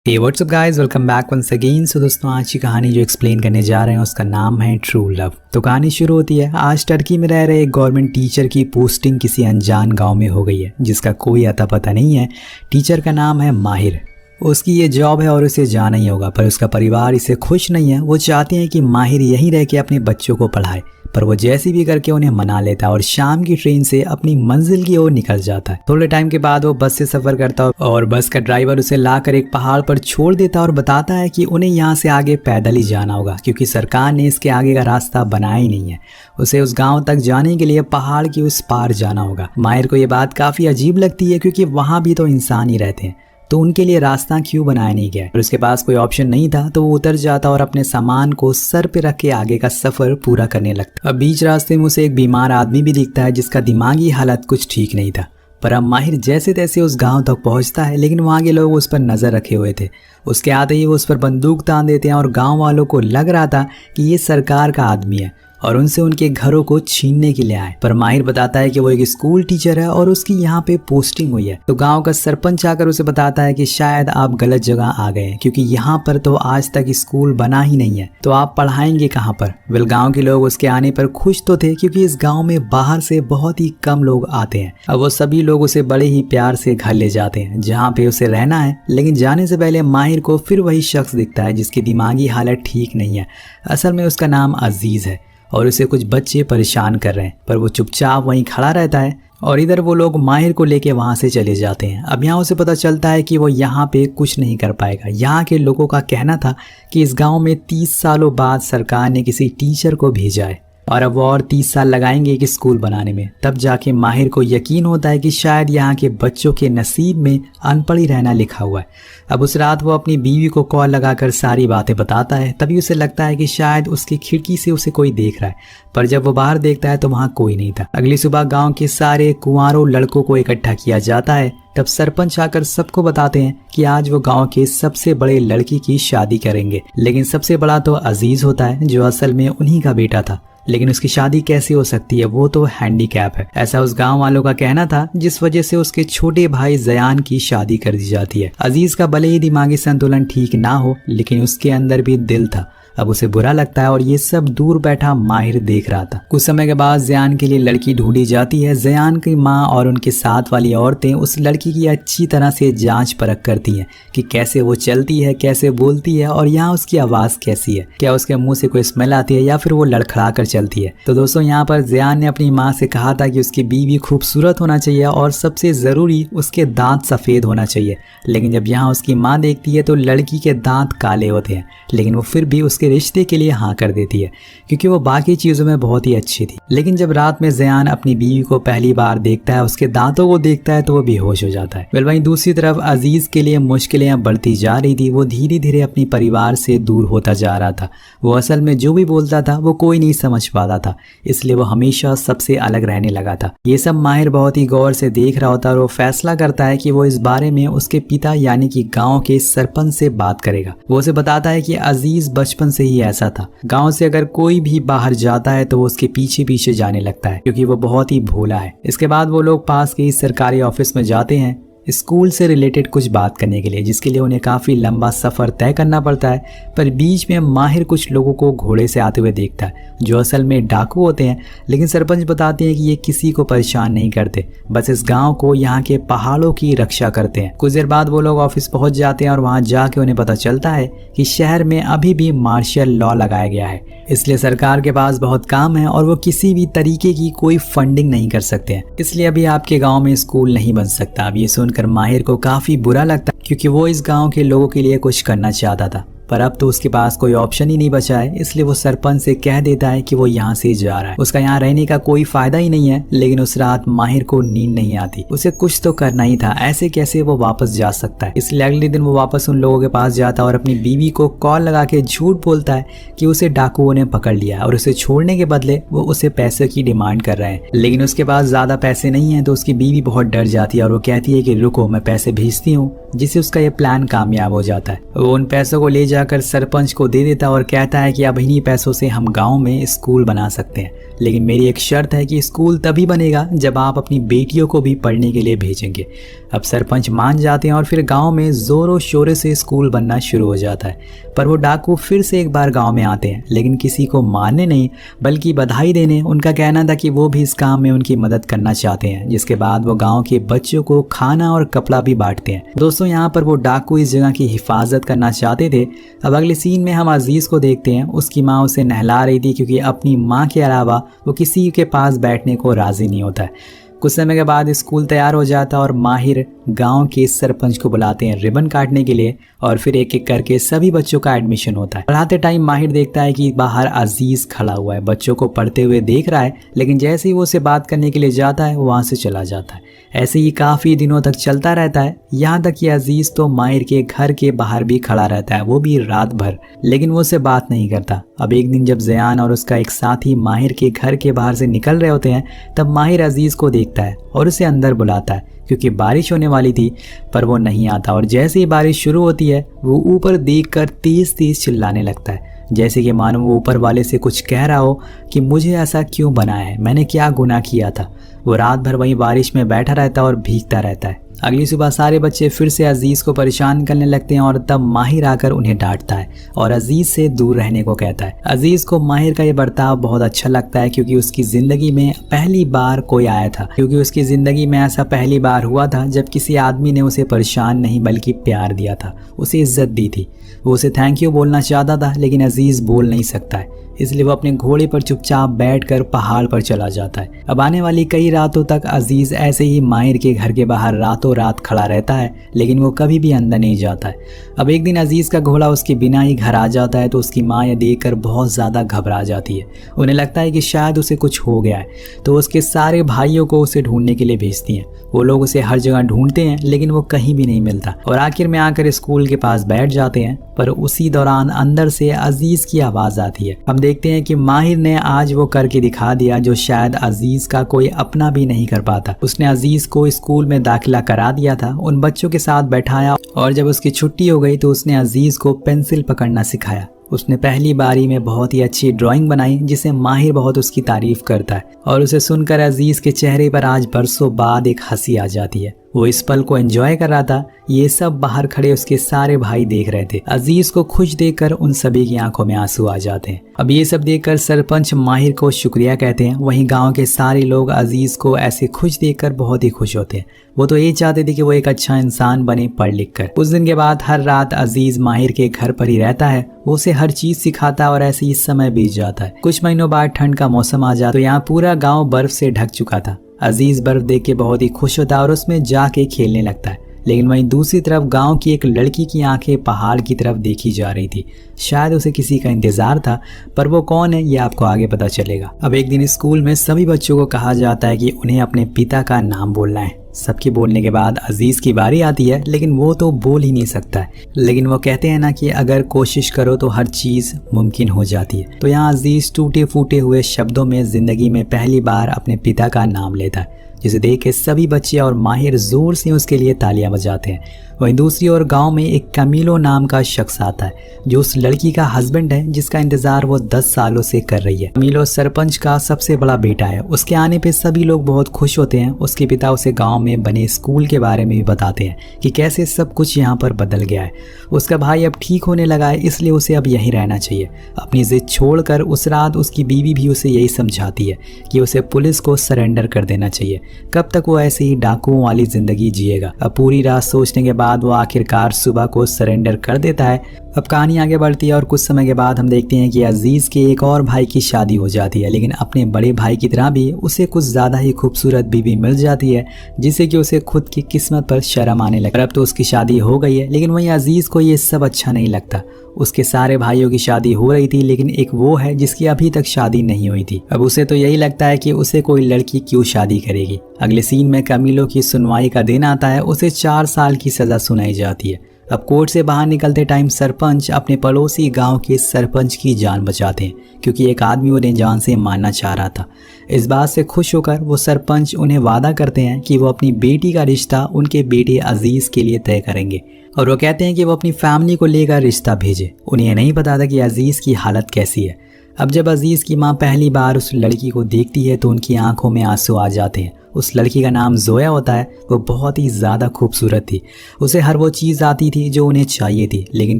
हे what's up guys, welcome back once again. So दोस्तों, आज की कहानी जो एक्सप्लेन करने जा रहे हैं उसका नाम है ट्रू लव। तो कहानी शुरू होती है। आज टर्की में रह रहे एक गवर्नमेंट टीचर की पोस्टिंग किसी अनजान गांव में हो गई है जिसका कोई अता पता नहीं है। टीचर का नाम है माहिर। उसकी ये जॉब है और उसे जाना ही होगा, पर उसका परिवार इसे खुश नहीं है। वो चाहते हैं कि माहिर यहीं रह के अपने बच्चों को पढ़ाए, पर वो जैसे भी करके उन्हें मना लेता है और शाम की ट्रेन से अपनी मंजिल की ओर निकल जाता है। थोड़े टाइम के बाद वो बस से सफर करता है और बस का ड्राइवर उसे लाकर एक पहाड़ पर छोड़ देता है और बताता है कि उन्हें यहाँ से आगे पैदल ही जाना होगा क्योंकि सरकार ने इसके आगे का रास्ता बनाया ही नहीं है। उसे उस गाँव तक जाने के लिए पहाड़ के उस पार जाना होगा। माहिर को ये बात काफी अजीब लगती है क्योंकि वहाँ भी तो इंसान ही रहते हैं, तो उनके लिए रास्ता क्यों बनाया नहीं गया। और उसके पास कोई ऑप्शन नहीं था तो वो उतर जाता और अपने सामान को सर पे रख के आगे का सफर पूरा करने लगता। अब बीच रास्ते में उसे एक बीमार आदमी भी दिखता है जिसका दिमागी हालत कुछ ठीक नहीं था। पर अब माहिर जैसे तैसे उस गांव तक पहुंचता है, लेकिन वहां के लोग उस पर नजर रखे हुए थे। उसके आते ही वो उस पर बंदूक तान देते हैं और गाँव वालों को लग रहा था कि ये सरकार का आदमी है और उनसे उनके घरों को छीनने के लिए आए। पर माहिर बताता है कि वो एक स्कूल टीचर है और उसकी यहाँ पे पोस्टिंग हुई है। तो गांव का सरपंच आकर उसे बताता है कि शायद आप गलत जगह आ गए हैं क्योंकि यहाँ पर तो आज तक स्कूल बना ही नहीं है, तो आप पढ़ाएंगे कहाँ पर। वेल, गाँव के लोग उसके आने पर खुश तो थे क्योंकि इस गाँव में बाहर से बहुत ही कम लोग आते हैं। अब वो सभी लोग उसे बड़े ही प्यार से घर ले जाते हैं जहाँ पे उसे रहना है। लेकिन जाने से पहले माहिर को फिर वही शख्स दिखता है जिसकी दिमागी हालत ठीक नहीं है। असल में उसका नाम अजीज है और उसे कुछ बच्चे परेशान कर रहे हैं, पर वो चुपचाप वहीं खड़ा रहता है और इधर वो लोग माहिर को लेके वहां से चले जाते हैं। अब यहाँ उसे पता चलता है कि वो यहाँ पे कुछ नहीं कर पाएगा। यहाँ के लोगों का कहना था कि इस गांव में 30 सालों बाद सरकार ने किसी टीचर को भेजा है और अब वो और 30 साल लगाएंगे एक स्कूल बनाने में। तब जाके माहिर को यकीन होता है कि शायद यहाँ के बच्चों के नसीब में अनपढ़ ही रहना लिखा हुआ है। अब उस रात वो अपनी बीवी को कॉल लगाकर सारी बातें बताता है। तभी उसे लगता है कि शायद उसकी खिड़की से उसे कोई देख रहा है, पर जब वो बाहर देखता है तो वहाँ कोई नहीं था। अगली सुबह गांव के सारे कुंवारों लड़कों को इकट्ठा किया जाता है। तब सरपंच आकर सबको बताते हैं कि आज वो गांव के सबसे बड़े लड़की की शादी करेंगे। लेकिन सबसे बड़ा तो अजीज होता है जो असल में उन्हीं का बेटा था। लेकिन उसकी शादी कैसे हो सकती है, वो तो हैंडीकैप है, ऐसा उस गांव वालों का कहना था, जिस वजह से उसके छोटे भाई जयान की शादी कर दी जाती है। अजीज का भले ही दिमागी संतुलन ठीक ना हो, लेकिन उसके अंदर भी दिल था। अब उसे बुरा लगता है और ये सब दूर बैठा माहिर देख रहा था। कुछ समय के बाद जयान के लिए लड़की ढूंढी जाती है। जयान की माँ और उनके साथ वाली औरतें उस लड़की की अच्छी तरह से जांच परख करती हैं कि कैसे वो चलती है, कैसे बोलती है और यहाँ उसकी आवाज कैसी है, क्या उसके मुंह से कोई स्मेल आती है या फिर वो लड़खड़ा कर चलती है। तो दोस्तों, यहाँ पर जयान ने अपनी माँ से कहा था कि उसकी बीवी खूबसूरत होना चाहिए और सबसे जरूरी उसके दांत सफेद होना चाहिए। लेकिन जब यहाँ उसकी माँ देखती है तो लड़की के दांत काले होते हैं, लेकिन वो फिर भी उसके रिश्ते के लिए हाँ कर देती है क्योंकि वो बाकी चीजों में बहुत ही अच्छी थी। लेकिन जब रात में जयान अपनी बीवी को पहली बार देखता है, उसके दांतों को देखता है तो वो बेहोश हो जाता है। वेल, वहीं दूसरी तरफ अजीज के लिए मुश्किलें बढ़ती जा रही थी। वो धीरे धीरे अपने परिवार से दूर होता जा रहा था। वो असल में जो भी बोलता था वो कोई नहीं समझ पाता था, इसलिए वो हमेशा सबसे अलग रहने लगा था। ये सब माहिर बहुत ही गौर से देख रहा होता है और वो फैसला करता है कि वो इस बारे में उसके पिता यानी कि गाँव के सरपंच से बात करेगा। वो उसे बताता है कि अजीज बचपन से ही ऐसा था। गांव से अगर कोई भी बाहर जाता है तो वो उसके पीछे पीछे जाने लगता है क्योंकि वो बहुत ही भोला है। इसके बाद वो लोग पास के सरकारी ऑफिस में जाते हैं स्कूल से रिलेटेड कुछ बात करने के लिए, जिसके लिए उन्हें काफी लंबा सफर तय करना पड़ता है। पर बीच में माहिर कुछ लोगों को घोड़े से आते हुए देखता है जो असल में डाकू होते हैं। लेकिन सरपंच बताते हैं कि ये किसी को परेशान नहीं करते, बस इस गांव को, यहाँ के पहाड़ों की रक्षा करते हैं। कुछ देर बाद वो लोग ऑफिस पहुंच जाते हैं और वहां जाके उन्हें पता चलता है कि शहर में अभी भी मार्शल लॉ लगाया गया है, इसलिए सरकार के पास बहुत काम है और वो किसी भी तरीके की कोई फंडिंग नहीं कर सकते हैं, इसलिए अभी आपके गाँव में स्कूल नहीं बन सकता। अब ये सुनकर माहिर को काफी बुरा लगता क्योंकि वो इस गांव के लोगों के लिए कुछ करना चाहता था, पर अब तो उसके पास कोई ऑप्शन ही नहीं बचा है। इसलिए वो सरपंच से कह देता है कि वो यहाँ से जा रहा है, उसका यहाँ रहने का कोई फायदा ही नहीं है। लेकिन उस रात माहिर को नींद नहीं आती, उसे कुछ तो करना ही था, ऐसे कैसे वो वापस जा सकता है। इसलिए अगले दिन वो वापस उन लोगों के पास जाता है और अपनी बीवी को कॉल लगा के झूठ बोलता है कि उसे डाकुओं ने पकड़ लिया है और उसे छोड़ने के बदले वो उसे पैसे की डिमांड कर रहे हैं। लेकिन उसके पास ज्यादा पैसे नहीं है, तो उसकी बीवी बहुत डर जाती है और वो कहती है कि रुको, मैं पैसे भेजती हूँ, जिससे उसका ये प्लान कामयाब हो जाता है। वो उन पैसों को ले जा जाकर सरपंच को दे देता है और कहता है कि अब इन्हीं पैसों से हम गांव में स्कूल बना सकते हैं, लेकिन मेरी एक शर्त है कि स्कूल तभी बनेगा जब आप अपनी बेटियों को भी पढ़ने के लिए भेजेंगे। अब सरपंच मान जाते हैं और फिर गांव में जोरों शोरों से स्कूल बनना शुरू हो जाता है। पर वो डाकू फिर से एक बार गांव में आते हैं, लेकिन किसी को मारने नहीं बल्कि बधाई देने। उनका कहना था कि वो भी इस काम में उनकी मदद करना चाहते हैं। जिसके बाद वो गांव के बच्चों को खाना और कपड़ा भी बांटते हैं। दोस्तों, यहाँ पर वो डाकू इस जगह की हिफाजत करना चाहते थे। अब अगले सीन में हम अजीज को देखते हैं। उसकी माँ उसे नहला रही थी क्योंकि अपनी माँ के अलावा वो किसी के पास बैठने को राजी नहीं होता है। कुछ समय के बाद स्कूल तैयार हो जाता है और माहिर गांव के सरपंच को बुलाते हैं रिबन काटने के लिए और फिर एक एक करके सभी बच्चों का एडमिशन होता है। पढ़ाते टाइम माहिर देखता है कि बाहर अजीज खड़ा हुआ है, बच्चों को पढ़ते हुए देख रहा है, लेकिन जैसे ही वो उसे बात करने के लिए जाता है वहां से चला जाता है। ऐसे ही काफी दिनों तक चलता रहता है, यहाँ तक कि अजीज तो माहिर के घर के बाहर भी खड़ा रहता है, वो भी रात भर, लेकिन वो उससे बात नहीं करता। अब एक दिन जब ज़यान और उसका एक साथी माहिर के घर के बाहर से निकल रहे होते हैं, तब माहिर अजीज को देखता है और उसे अंदर बुलाता है क्योंकि बारिश होने वाली थी, पर वो नहीं आता। और जैसे ही बारिश शुरू होती है वो ऊपर देखकर तेज तेज चिल्लाने लगता है, जैसे कि मानो वो ऊपर वाले से कुछ कह रहा हो कि मुझे ऐसा क्यों बनाया है, मैंने क्या गुनाह किया था। वो रात भर वहीं बारिश में बैठा रहता है और भीगता रहता है। अगली सुबह सारे बच्चे फिर से अजीज को परेशान करने लगते हैं और तब माहिर आकर उन्हें डांटता है और अजीज से दूर रहने को कहता है। अजीज को माहिर का ये बर्ताव बहुत अच्छा लगता है क्योंकि उसकी जिंदगी में पहली बार कोई आया था, क्योंकि उसकी जिंदगी में ऐसा पहली बार हुआ था जब किसी आदमी ने उसे परेशान नहीं बल्कि प्यार दिया था, उसे इज्जत दी थी। वो उसे थैंक यू बोलना चाहता था, लेकिन अजीज बोल नहीं सकता है, इसलिए वो अपने घोड़े पर चुपचाप बैठकर पहाड़ पर चला जाता है। अब आने वाली कई रातों तक अजीज ऐसे ही माहिर के घर के बाहर रातों रात खड़ा रहता है, लेकिन वो कभी भी अंदर नहीं जाता है। अब एक दिन अजीज का घोड़ा उसके बिना ही घर आ जाता है तो उसकी माँ यह देखकर बहुत ज़्यादा घबरा जाती है। उन्हें लगता है कि शायद उसे कुछ हो गया है, तो उसके सारे भाइयों को उसे ढूंढने के लिए भेजती हैं। वो लोग उसे हर जगह ढूंढते हैं, लेकिन वो कहीं भी नहीं मिलता और आखिर में आकर स्कूल के पास बैठ जाते हैं। पर उसी दौरान अंदर से अजीज की आवाज़ आती है। हम देखते हैं कि माहिर ने आज वो करके दिखा दिया जो शायद अजीज का कोई अपना भी नहीं कर पाता। उसने अजीज को स्कूल में दाखिला करा दिया था, उन बच्चों के साथ बैठाया और जब उसकी छुट्टी हो गई तो उसने अजीज को पेंसिल पकड़ना सिखाया। उसने पहली बारी में बहुत ही अच्छी ड्राइंग बनाई जिसे माहिर बहुत उसकी तारीफ करता है और उसे सुनकर अजीज के चेहरे पर आज बरसों बाद एक हंसी आ जाती है। वो इस पल को एंजॉय कर रहा था। ये सब बाहर खड़े उसके सारे भाई देख रहे थे। अजीज को खुश देखकर उन सभी की आंखों में आंसू आ जाते हैं। अब ये सब देखकर सरपंच माहिर को शुक्रिया कहते हैं। वहीं गांव के सारे लोग अजीज को ऐसे खुश देखकर बहुत ही खुश होते हैं। वो तो ये चाहते थे कि वो एक अच्छा इंसान बने पढ़ लिख कर। उस दिन के बाद हर रात अजीज माहिर के घर पर ही रहता है। वो उसे हर चीज सिखाता है और ऐसे ही समय बीत जाता है। कुछ महीनों बाद ठंड का मौसम आ जाता तो यहाँ पूरा गाँव बर्फ से ढक चुका था। अजीज बर्फ देख के बहुत ही खुश होता है और उसमें जाके खेलने लगता है, लेकिन वहीं दूसरी तरफ गांव की एक लड़की की आंखें पहाड़ की तरफ देखी जा रही थी। शायद उसे किसी का इंतजार था, पर वो कौन है ये आपको आगे पता चलेगा। अब एक दिन स्कूल में सभी बच्चों को कहा जाता है कि उन्हें अपने पिता का नाम बोलना है। सबके बोलने के बाद अजीज की बारी आती है, लेकिन वो तो बोल ही नहीं सकता है। लेकिन वो कहते हैं ना कि अगर कोशिश करो तो हर चीज मुमकिन हो जाती है। तो यहाँ अजीज टूटे फूटे हुए शब्दों में जिंदगी में पहली बार अपने पिता का नाम लेता है, जिसे देख के सभी बच्चे और माहिर जोर से उसके लिए तालियां बजाते हैं। वहीं दूसरी ओर गांव में एक कमीलो नाम का शख्स आता है जो उस लड़की का हस्बैंड है जिसका इंतजार वो 10 सालों से कर रही है। कमीलो सरपंच का सबसे बड़ा बेटा है। उसके आने पे सभी लोग बहुत खुश होते हैं। उसके पिता उसे गांव में बने स्कूल के बारे में भी बताते हैं कि कैसे सब कुछ यहाँ पर बदल गया है। उसका भाई अब ठीक होने लगा है, इसलिए उसे अब यहीं रहना चाहिए। अपनी जिद छोड़कर उस रात उसकी बीवी भी उसे यही समझाती है कि उसे पुलिस को सरेंडर कर देना चाहिए। कब तक वो ऐसे ही डाकुओं वाली जिंदगी जिएगा। अब पूरी रात सोचने के बाद वो आखिरकार सुबह को सरेंडर कर देता है। अब कहानी आगे बढ़ती है और कुछ समय के बाद हम देखते हैं कि अजीज के एक और भाई की शादी हो जाती है, लेकिन अपने बड़े भाई की तरह भी उसे कुछ ज़्यादा ही खूबसूरत बीवी मिल जाती है, जिससे कि उसे खुद की किस्मत पर शर्म आने लगा। अब तो उसकी शादी हो गई है, लेकिन वहीं अजीज को ये सब अच्छा नहीं लगता। उसके सारे भाइयों की शादी हो रही थी, लेकिन एक वो है जिसकी अभी तक शादी नहीं हुई थी। अब उसे तो यही लगता है कि उसे कोई लड़की क्यों शादी करेगी। अगले सीन में कमीलो की सुनवाई का दिन आता है। उसे 4 साल की सजा सुनाई जाती है। अब कोर्ट से बाहर निकलते टाइम सरपंच अपने पड़ोसी गांव के सरपंच की जान बचाते हैं क्योंकि एक आदमी उन्हें जान से मारना चाह रहा था। इस बात से खुश होकर वो सरपंच उन्हें वादा करते हैं कि वो अपनी बेटी का रिश्ता उनके बेटे अजीज के लिए तय करेंगे और वो कहते हैं कि वो अपनी फैमिली को लेकर रिश्ता भेजे। उन्हें ये नहीं पता था कि अजीज की हालत कैसी है। अब जब अजीज की माँ पहली बार उस लड़की को देखती है तो उनकी आंखों में आंसू आ जाते हैं। उस लड़की का नाम जोया होता है। वो बहुत ही ज़्यादा खूबसूरत थी। उसे हर वो चीज़ आती थी जो उन्हें चाहिए थी, लेकिन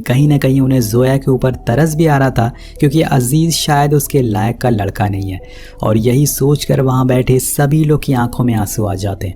कहीं ना कहीं उन्हें जोया के ऊपर तरस भी आ रहा था क्योंकि अजीज़ शायद उसके लायक का लड़का नहीं है। और यही सोचकर वहाँ बैठे सभी लोग की आंखों में आंसू आ जाते हैं।